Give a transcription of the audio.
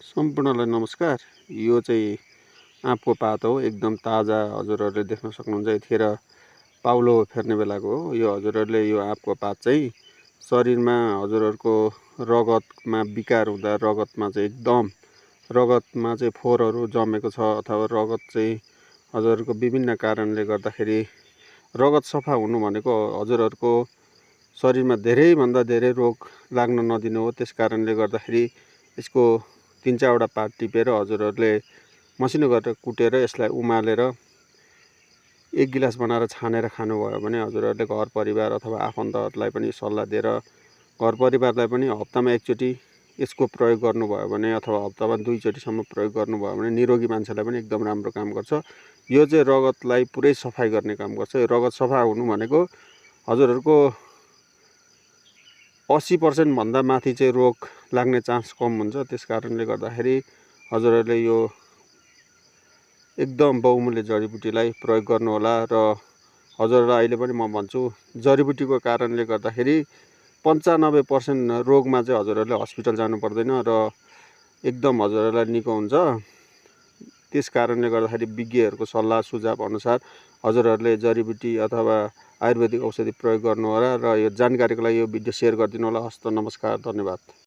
सम्पूर्णलाई नमस्कार। यो चाहिँ आँपको पात हो, एकदम ताजा। हजुरहरूले देख्न सक्नुहुन्छ यतिखेर पाउलो फेर्ने बेलाको हो। यो हजुरहरूले यो आँपको पात चाहिँ शरीरमा हजुरहरूको रगतमा विकार हुँदा, रगतमा चाहिँ एकदम रगतमा चाहिँ फोहोरहरू जमेको छ अथवा रगत चाहिँ हजुरहरूको विभिन्न कारणले गर्दाखेरि रगत सफा हुनु भनेको हजुरहरूको शरीरमा धेरैभन्दा धेरै रोग लाग्न नदिनु हो। त्यस कारणले गर्दाखेरि यसको 3-4वटा पात टिपेर हजुरहरूले मसिनो गरेर कुटेर यसलाई उमालेर 1 गिलास बनाएर छानेर खानुभयो भने हजुरहरूले घर परिवार अथवा आफन्तहरूलाई पनि सल्लाह दिएर घर परिवारलाई पनि हप्तामा एकचोटि यसको प्रयोग गर्नुभयो भने अथवा हप्तामा 2 चोटिसम्म प्रयोग गर्नुभयो भने निरोगी मान्छेलाई पनि एकदम राम्रो काम गर्छ। यो चाहिँ रगतलाई पुरै सफाइ गर्ने काम गर्छ। यो रगत सफा हुनु भनेको हजुरहरूको 80% भन्दा माथि चाहिँ रोग लाग्ने चान्स कम हुन्छ। त्यस कारणले गर्दाखेरि हजुरहरूले यो एकदम बहुमूल्य जडीबुटीलाई प्रयोग गर्नुहोला। र हजुरहरूलाई अहिले पनि म भन्छु, जडीबुटीको कारणले गर्दाखेरि 95% रोगमा चाहिँ हजुरहरूले हस्पिटल जानु पर्दैन र एकदम हजुरहरूलाई निको हुन्छ। त्यस कारणले गर्दाखेरि विज्ञहरूको सल्लाह सुझाव अनुसार हजुरहरूले जडीबुटी अथवा आयुर्वेदिक औषधि प्रयोग गर्नुहोला। र यो जानकारीको लागि यो भिडियो सेयर गरिदिनु होला। हस्त नमस्कार, धन्यवाद।